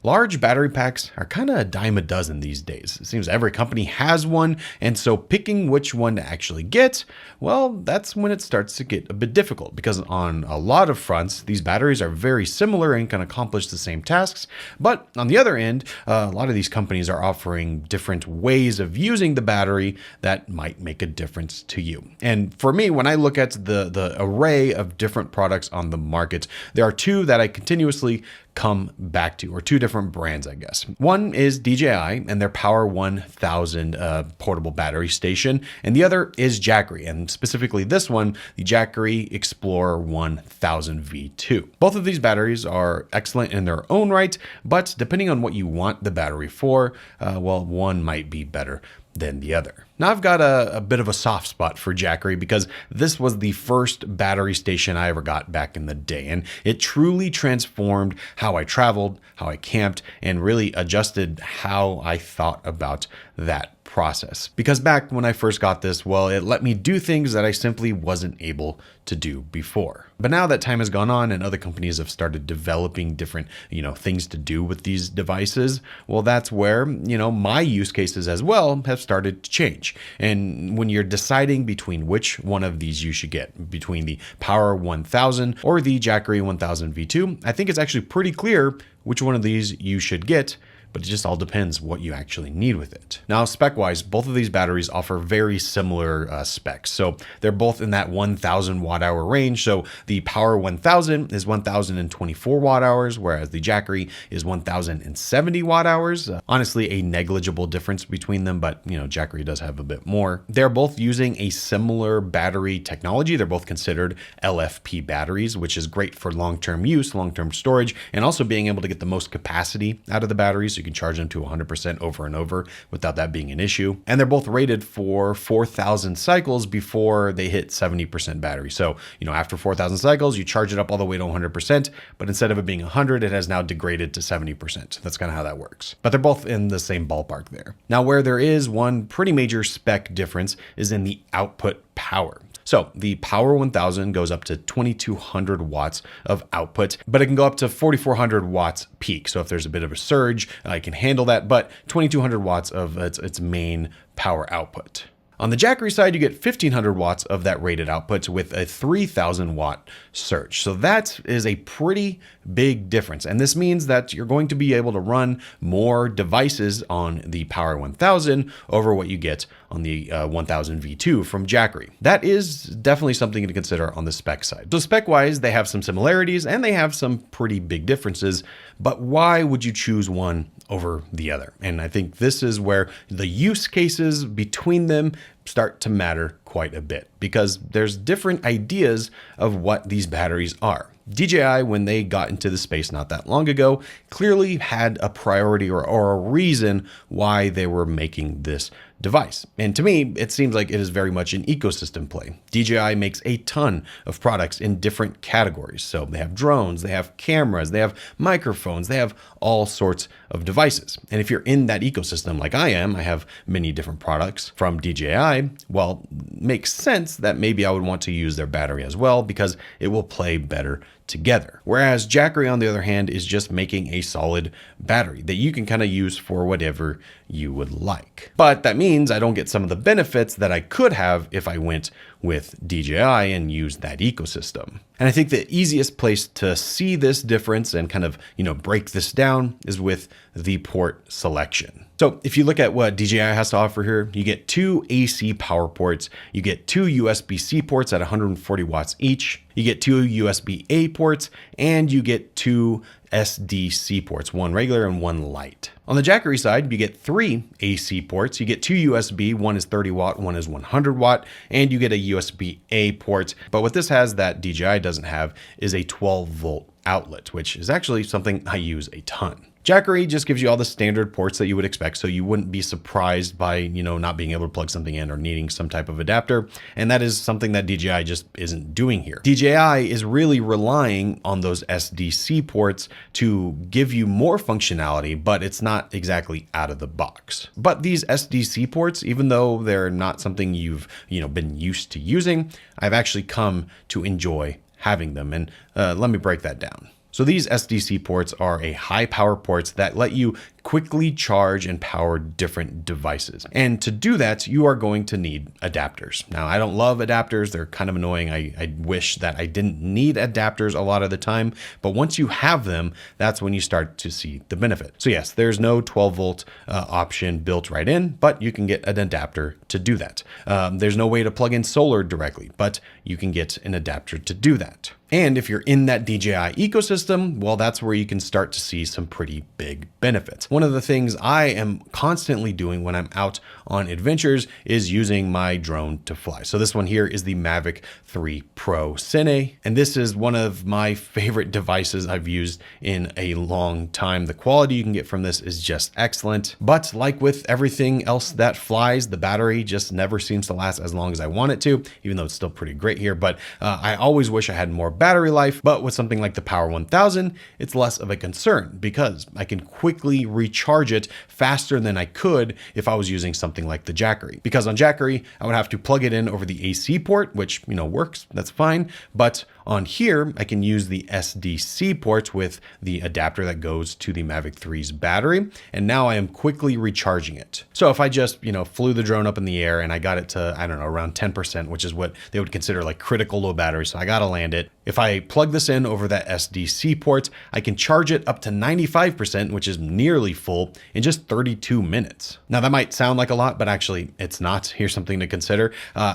Large battery packs are kind of a dime a dozen these days. It seems every company has one, and so picking which one to actually get, well, that's when it starts to get a bit difficult, because on a lot of fronts, these batteries are very similar and can accomplish the same tasks. But on the other end, a lot of these companies are offering different ways of using the battery that might make a difference to you. And for me, when I look at the array of different products on the market, there are two that I continuously come back to, or two different brands, I guess. One is DJI and their Power 1000 portable battery station, and the other is Jackery, and specifically this one, the Jackery Explorer 1000 V2. Both of these batteries are excellent in their own right, but depending on what you want the battery for, well, one might be better than the other. Now I've got a bit of a soft spot for Jackery because this was the first battery station I ever got back in the day, and it truly transformed how I traveled, how I camped, and really adjusted how I thought about that process. Because back when I first got this, well, it let me do things that I simply wasn't able to do before. But now that time has gone on and other companies have started developing different, things to do with these devices, well, that's where, my use cases as well have started to change. And when you're deciding between which one of these you should get, between the Power 1000 or the Jackery 1000 V2, I think it's actually pretty clear which one of these you should get, but it just all depends what you actually need with it. Now, spec-wise, both of these batteries offer very similar specs. So they're both in that 1000 watt-hour range. So the Power 1000 is 1024 watt-hours, whereas the Jackery is 1070 watt-hours. Honestly, a negligible difference between them, but Jackery does have a bit more. They're both using a similar battery technology. They're both considered LFP batteries, which is great for long-term use, long-term storage, and also being able to get the most capacity out of the batteries. So you can charge them to 100% over and over without that being an issue. And they're both rated for 4,000 cycles before they hit 70% battery. So, after 4,000 cycles, you charge it up all the way to 100%, but instead of it being 100, it has now degraded to 70%. That's kind of how that works. But they're both in the same ballpark there. Now, where there is one pretty major spec difference is in the output power. So the Power 1000 goes up to 2200 watts of output, but it can go up to 4400 watts peak. So if there's a bit of a surge, I can handle that, but 2200 watts of its main power output. On the Jackery side, you get 1500 watts of that rated output with a 3000 watt surge. So that is a pretty big difference. And this means that you're going to be able to run more devices on the Power 1000 over what you get on the 1000 V2 from Jackery. That is definitely something to consider on the spec side. So spec-wise, they have some similarities and they have some pretty big differences, but why would you choose one over the other? And I think this is where the use cases between them start to matter quite a bit, because there's different ideas of what these batteries are. DJI, when they got into the space not that long ago, clearly had a priority or a reason why they were making this device. And to me, it seems like it is very much an ecosystem play. DJI makes a ton of products in different categories. So they have drones, they have cameras, they have microphones, they have all sorts of devices. And if you're in that ecosystem like I am, I have many different products from DJI, well, makes sense that maybe I would want to use their battery as well, because it will play better together. Whereas Jackery, on the other hand, is just making a solid battery that you can kind of use for whatever you would like. But that means I don't get some of the benefits that I could have if I went with DJI and used that ecosystem. And I think the easiest place to see this difference and kind of, break this down is with the port selection. So if you look at what DJI has to offer here, you get 2 AC power ports, you get 2 USB-C ports at 140 watts each, you get 2 USB-A ports, and you get 2 SD-C ports, one regular and one light. On the Jackery side, you get 3 AC ports, you get 2 USB, one is 30 watt, one is 100 watt, and you get a USB-A port. But what this has that DJI doesn't have is a 12 volt outlet, which is actually something I use a ton. Jackery just gives you all the standard ports that you would expect, so you wouldn't be surprised by, not being able to plug something in or needing some type of adapter. And that is something that DJI just isn't doing here. DJI is really relying on those SD-C ports to give you more functionality, but it's not exactly out of the box. But these SD-C ports, even though they're not something you've, been used to using, I've actually come to enjoy having them. And let me break that down. So these SDC ports are a high power ports that let you quickly charge and power different devices. And to do that, you are going to need adapters. Now, I don't love adapters. They're kind of annoying. I wish that I didn't need adapters a lot of the time, but once you have them, that's when you start to see the benefit. So yes, there's no 12 volt option built right in, but you can get an adapter to do that. There's no way to plug in solar directly, but you can get an adapter to do that. And if you're in that DJI ecosystem, well, that's where you can start to see some pretty big benefits. One of the things I am constantly doing when I'm out on adventures is using my drone to fly. So this one here is the Mavic 3 Pro Cine, and this is one of my favorite devices I've used in a long time. The quality you can get from this is just excellent, but like with everything else that flies, the battery just never seems to last as long as I want it to, even though it's still pretty great here. But I always wish I had more battery life, but with something like the Power 1000, it's less of a concern because I can quickly recharge it faster than I could if I was using something like the Jackery. Because on Jackery, I would have to plug it in over the AC port, which, works, that's fine. But on here, I can use the SDC port with the adapter that goes to the Mavic 3's battery. And now I am quickly recharging it. So if I just, flew the drone up in the air and I got it to, I don't know, around 10%, which is what they would consider like critical low battery. So I got to land it. If I plug this in over that SDC port, I can charge it up to 95%, which is nearly full, in just 32 minutes. Now that might sound like a lot, but actually it's not. Here's something to consider.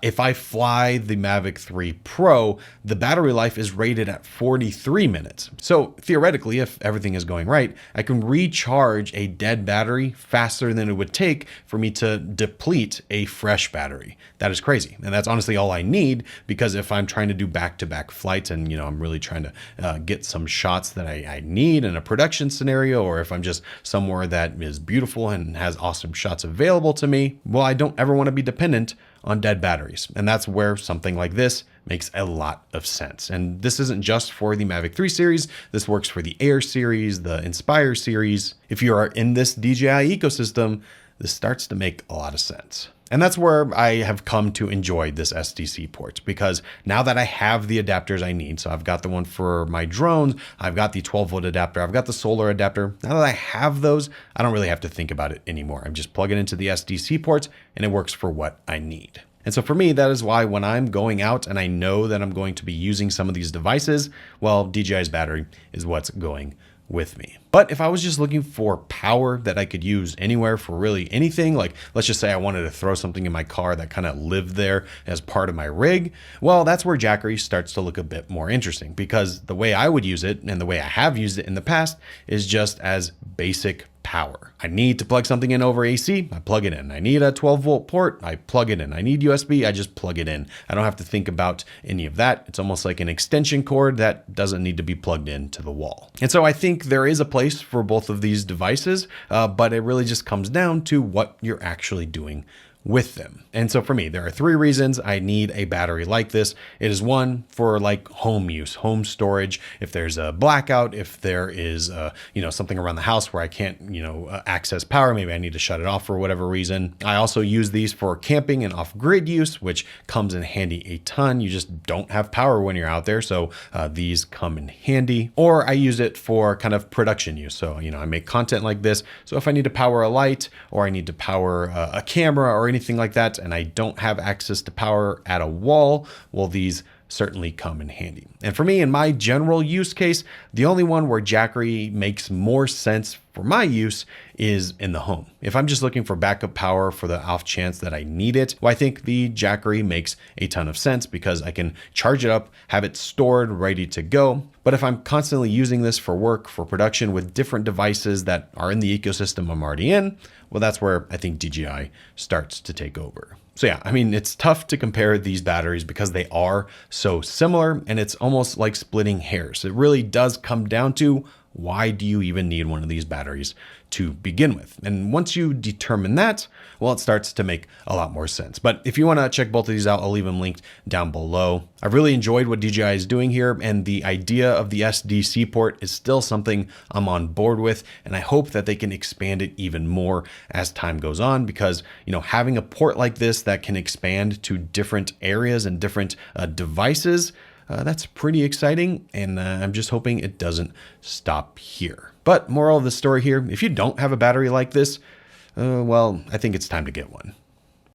If I fly the Mavic 3 Pro, the battery life is rated at 43 minutes. So theoretically, if everything is going right, I can recharge a dead battery faster than it would take for me to deplete a fresh battery. That is crazy. And that's honestly all I need, because if I'm trying to do back-to-back flights and, I'm really trying to get some shots that I need in a production scenario, or if I'm just somewhere that is beautiful and has awesome shots available to me, well, I don't ever want to be dependent on dead batteries. And that's where something like this makes a lot of sense. And this isn't just for the Mavic 3 series. This works for the Air series, the Inspire series. If you are in this DJI ecosystem, this starts to make a lot of sense. And that's where I have come to enjoy this SDC port, because now that I have the adapters I need, so I've got the one for my drones, I've got the 12 volt adapter, I've got the solar adapter. Now that I have those, I don't really have to think about it anymore. I'm just plugging into the SDC port and it works for what I need. And so for me, that is why when I'm going out and I know that I'm going to be using some of these devices, well, DJI's battery is what's going with me. But if I was just looking for power that I could use anywhere for really anything, like let's just say I wanted to throw something in my car that kind of lived there as part of my rig, well, that's where Jackery starts to look a bit more interesting, because the way I would use it and the way I have used it in the past is just as basic power. I need to plug something in over AC, I plug it in. I need a 12 volt port, I plug it in. I need USB, I just plug it in. I don't have to think about any of that. It's almost like an extension cord that doesn't need to be plugged into the wall. And so I think there is a place for both of these devices, but it really just comes down to what you're actually doing with them. And so for me, there are 3 reasons I need a battery like this. It is one for like home use, home storage. If there's a blackout, if there is something around the house where I can't access power, maybe I need to shut it off for whatever reason. I also use these for camping and off-grid use, which comes in handy a ton. You just don't have power when you're out there, so these come in handy. Or I use it for kind of production use. So I make content like this, so if I need to power a light, or I need to power a camera or anything like that, and I don't have access to power at a wall, well, these certainly come in handy. And for me, in my general use case, the only one where Jackery makes more sense for my use is in the home. If I'm just looking for backup power for the off chance that I need it, well, I think the Jackery makes a ton of sense, because I can charge it up, have it stored, ready to go. But if I'm constantly using this for work, for production with different devices that are in the ecosystem I'm already in, well, that's where I think DJI starts to take over. So yeah, it's tough to compare these batteries because they are so similar, and it's almost like splitting hairs. It really does come down to, why do you even need one of these batteries to begin with? And once you determine that, well, it starts to make a lot more sense. But if you want to check both of these out, I'll leave them linked down below. I've really enjoyed what DJI is doing here, and the idea of the SDC port is still something I'm on board with, and I hope that they can expand it even more as time goes on, because having a port like this that can expand to different areas and different devices, that's pretty exciting, and I'm just hoping it doesn't stop here. But moral of the story here, if you don't have a battery like this, well, I think it's time to get one.